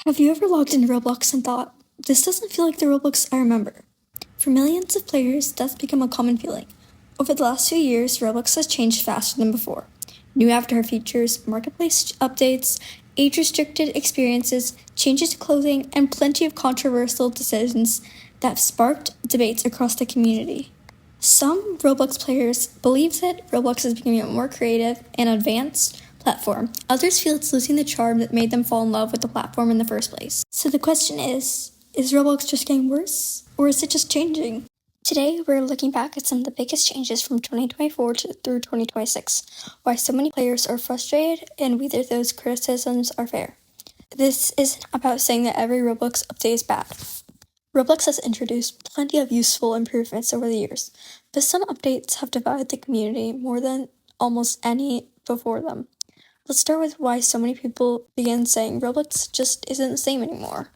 Have you ever logged into Roblox and thought, this doesn't feel like the Roblox I remember? For millions of players, that's become a common feeling. Over the last few years, Roblox has changed faster than before. New avatar features, marketplace updates, age-restricted experiences, changes to clothing, and plenty of controversial decisions that have sparked debates across the community. Some Roblox players believe that Roblox is becoming a more creative and advanced platform. Others feel it's losing the charm that made them fall in love with the platform in the first place. So the question is Roblox just getting worse, or is it just changing? Today, we're looking back at some of the biggest changes from 2024 through 2026, why so many players are frustrated, and whether those criticisms are fair. This isn't about saying that every Roblox update is bad. Roblox has introduced plenty of useful improvements over the years, but some updates have divided the community more than almost any before them. Let's start with why so many people began saying Roblox just isn't the same anymore.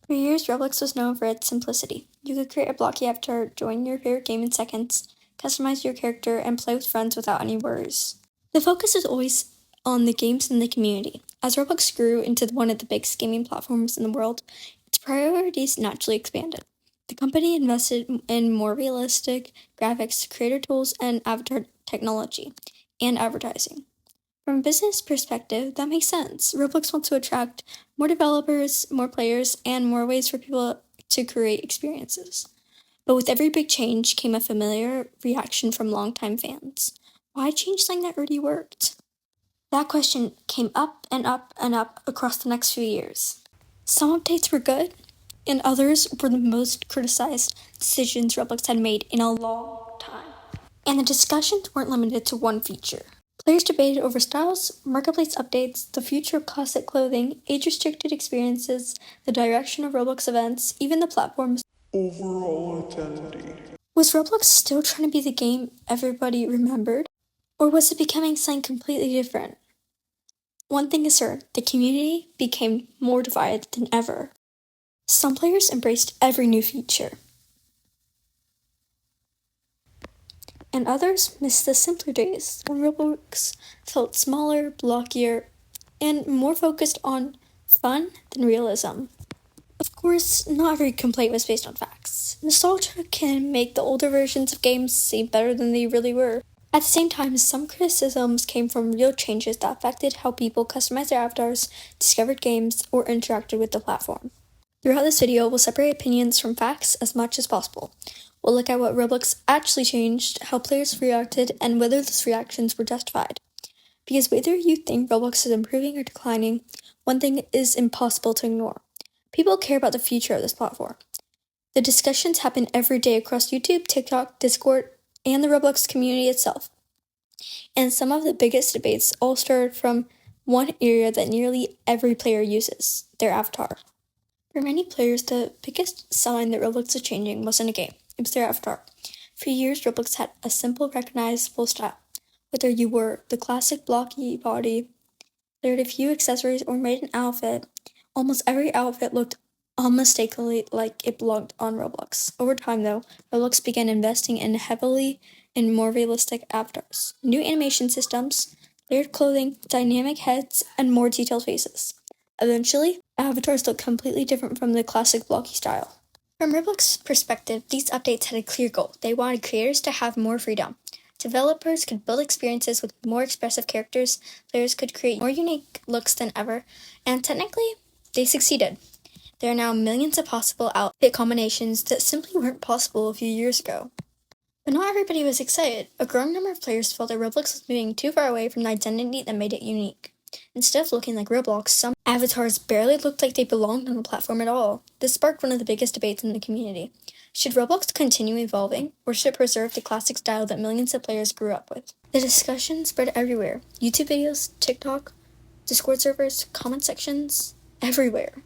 For years, Roblox was known for its simplicity. You could create a blocky avatar, join your favorite game in seconds, customize your character, and play with friends without any worries. The focus was always on the games and the community. As Roblox grew into one of the biggest gaming platforms in the world, its priorities naturally expanded. The company invested in more realistic graphics, creator tools, and avatar technology, and advertising. From a business perspective, that makes sense. Roblox wants to attract more developers, more players, and more ways for people to create experiences. But with every big change came a familiar reaction from longtime fans. Why change something that already worked? That question came up and up and up across the next few years. Some updates were good, and others were the most criticized decisions Roblox had made in a long time. And the discussions weren't limited to one feature. Players debated over styles, marketplace updates, the future of classic clothing, age-restricted experiences, the direction of Roblox events, even the platform's overall identity. Was Roblox still trying to be the game everybody remembered? Or was it becoming something completely different? One thing is certain, the community became more divided than ever. Some players embraced every new feature, and others missed the simpler days when Roblox felt smaller, blockier, and more focused on fun than realism. Of course, not every complaint was based on facts. Nostalgia can make the older versions of games seem better than they really were. At the same time, some criticisms came from real changes that affected how people customized their avatars, discovered games, or interacted with the platform. Throughout this video, we'll separate opinions from facts as much as possible. We'll look at what Roblox actually changed, how players reacted, and whether those reactions were justified. Because whether you think Roblox is improving or declining, one thing is impossible to ignore. People care about the future of this platform. The discussions happen every day across YouTube, TikTok, Discord, and the Roblox community itself. And some of the biggest debates all started from one area that nearly every player uses, their avatar. For many players, the biggest sign that Roblox is changing wasn't a game, it was their avatar. For years, Roblox had a simple, recognizable style. Whether you were the classic blocky body, layered a few accessories, or made an outfit, almost every outfit looked unmistakably like it belonged on Roblox. Over time, though, Roblox began investing heavily in more realistic avatars, new animation systems, layered clothing, dynamic heads, and more detailed faces. Eventually, avatars looked completely different from the classic blocky style. From Roblox's perspective, these updates had a clear goal. They wanted creators to have more freedom. Developers could build experiences with more expressive characters, players could create more unique looks than ever, and technically, they succeeded. There are now millions of possible outfit combinations that simply weren't possible a few years ago. But not everybody was excited. A growing number of players felt that Roblox was moving too far away from the identity that made it unique. Instead of looking like Roblox, some avatars barely looked like they belonged on the platform at all. This sparked one of the biggest debates in the community. Should Roblox continue evolving, or should it preserve the classic style that millions of players grew up with? The discussion spread everywhere. YouTube videos, TikTok, Discord servers, comment sections, everywhere.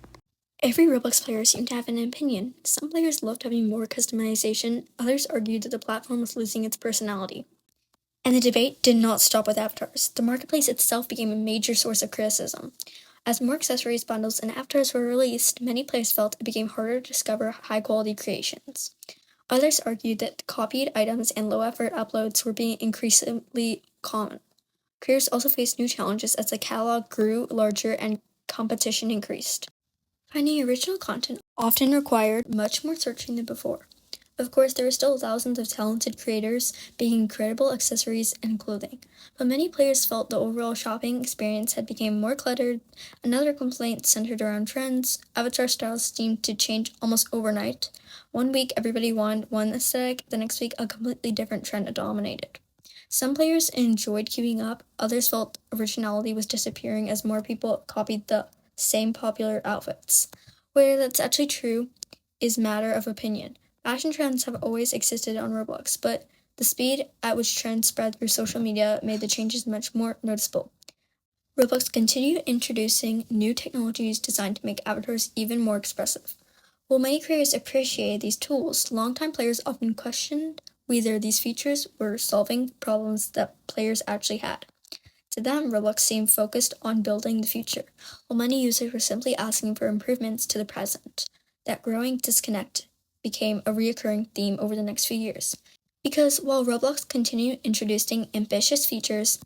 Every Roblox player seemed to have an opinion. Some players loved having more customization, others argued that the platform was losing its personality. And the debate did not stop with avatars. The marketplace itself became a major source of criticism. As more accessories, bundles, and avatars were released, many players felt it became harder to discover high-quality creations. Others argued that copied items and low-effort uploads were being increasingly common. Creators also faced new challenges as the catalog grew larger and competition increased. Finding original content often required much more searching than before. Of course, there were still thousands of talented creators making incredible accessories and clothing, but many players felt the overall shopping experience had become more cluttered. Another complaint centered around trends. Avatar styles seemed to change almost overnight. One week, everybody wanted one aesthetic, the next week, a completely different trend dominated. Some players enjoyed keeping up, others felt originality was disappearing as more people copied the same popular outfits. Whether that's actually true is a matter of opinion. Fashion trends have always existed on Roblox, but the speed at which trends spread through social media made the changes much more noticeable. Roblox continued introducing new technologies designed to make avatars even more expressive. While many creators appreciated these tools, longtime players often questioned whether these features were solving problems that players actually had. To them, Roblox seemed focused on building the future, while many users were simply asking for improvements to the present. That growing disconnect became a recurring theme over the next few years. Because while Roblox continued introducing ambitious features,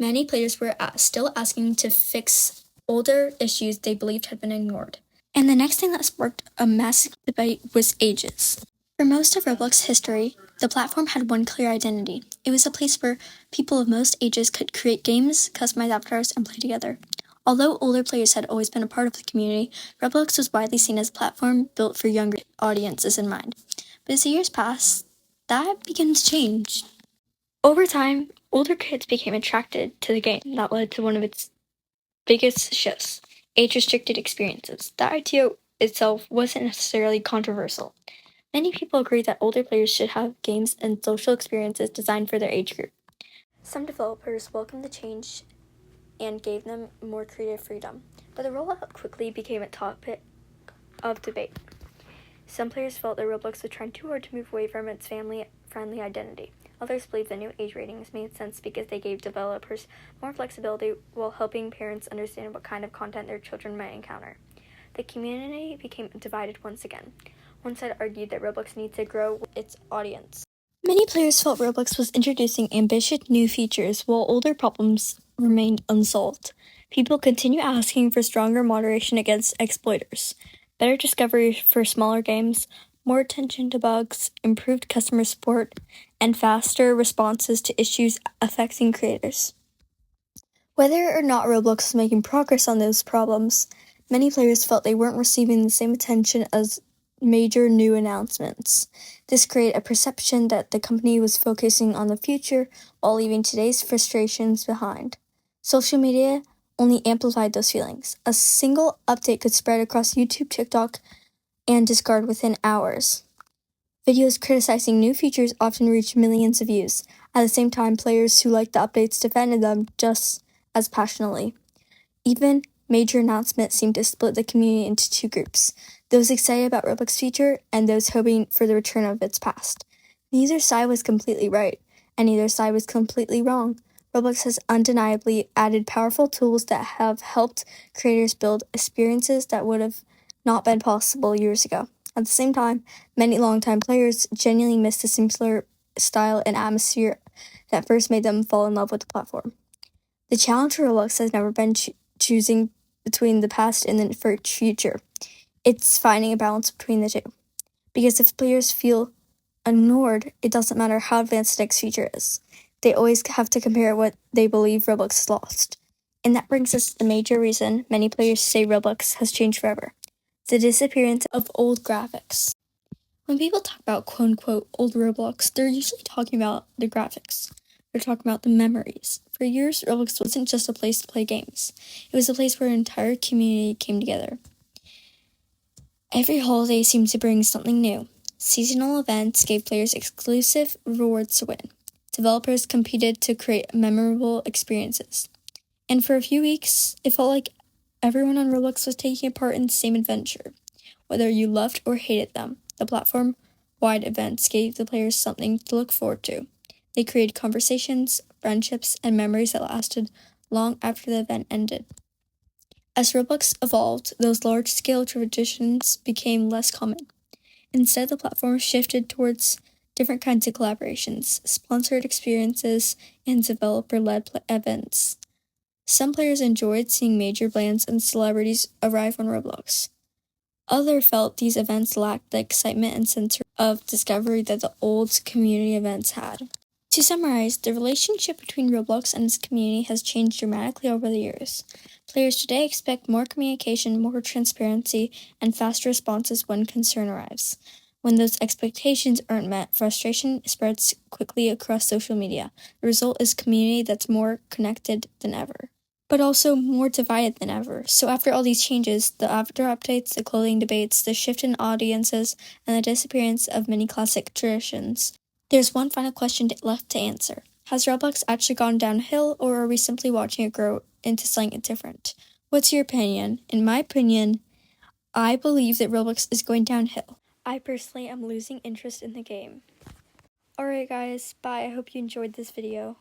many players were still asking to fix older issues they believed had been ignored. And the next thing that sparked a massive debate was ages. For most of Roblox's history, the platform had one clear identity. It was a place where people of most ages could create games, customize avatars, and play together. Although older players had always been a part of the community, Roblox was widely seen as a platform built for younger audiences in mind. But as the years passed, that began to change. Over time, older kids became attracted to the game. That led to one of its biggest shifts: age-restricted experiences. That idea itself wasn't necessarily controversial. Many people agree that older players should have games and social experiences designed for their age group. Some developers welcomed the change and gave them more creative freedom, but the rollout quickly became a topic of debate. Some players felt that Roblox was trying too hard to move away from its family-friendly identity. Others believed the new age ratings made sense because they gave developers more flexibility while helping parents understand what kind of content their children might encounter. The community became divided once again. One side argued that Roblox needs to grow its audience. Many players felt Roblox was introducing ambitious new features while older problems remained unsolved. People continue asking for stronger moderation against exploiters, better discovery for smaller games, more attention to bugs, improved customer support, and faster responses to issues affecting creators. Whether or not Roblox was making progress on those problems, many players felt they weren't receiving the same attention as major new announcements. This created a perception that the company was focusing on the future while leaving today's frustrations behind. Social media only amplified those feelings. A single update could spread across YouTube, TikTok, and Discord within hours. Videos criticizing new features often reached millions of views. At the same time, players who liked the updates defended them just as passionately. Even major announcements seemed to split the community into two groups: those excited about Roblox's future and those hoping for the return of its past. Neither side was completely right, and neither side was completely wrong. Roblox has undeniably added powerful tools that have helped creators build experiences that would have not been possible years ago. At the same time, many longtime players genuinely miss the simpler style and atmosphere that first made them fall in love with the platform. The challenge for Roblox has never been choosing between the past and the future. It's finding a balance between the two. Because if players feel ignored, it doesn't matter how advanced the next feature is. They always have to compare what they believe Roblox has lost. And that brings us to the major reason many players say Roblox has changed forever: the disappearance of old graphics. When people talk about quote-unquote old Roblox, they're usually talking about the graphics. They're talking about the memories. For years, Roblox wasn't just a place to play games. It was a place where an entire community came together. Every holiday seemed to bring something new. Seasonal events gave players exclusive rewards to win. Developers competed to create memorable experiences. And for a few weeks, it felt like everyone on Roblox was taking part in the same adventure. Whether you loved or hated them, the platform-wide events gave the players something to look forward to. They created conversations, friendships, and memories that lasted long after the event ended. As Roblox evolved, those large-scale traditions became less common. Instead, the platform shifted towards different kinds of collaborations, sponsored experiences, and developer-led events. Some players enjoyed seeing major brands and celebrities arrive on Roblox. Others felt these events lacked the excitement and sense of discovery that the old community events had. To summarize, the relationship between Roblox and its community has changed dramatically over the years. Players today expect more communication, more transparency, and faster responses when concern arrives. When those expectations aren't met, frustration spreads quickly across social media. The result is a community that's more connected than ever, but also more divided than ever. So after all these changes, the after updates, the clothing debates, the shift in audiences, and the disappearance of many classic traditions, there's one final question left to answer. Has Roblox actually gone downhill, or are we simply watching it grow into something different? What's your opinion? In my opinion, I believe that Roblox is going downhill. I personally am losing interest in the game. Alright guys, bye. I hope you enjoyed this video.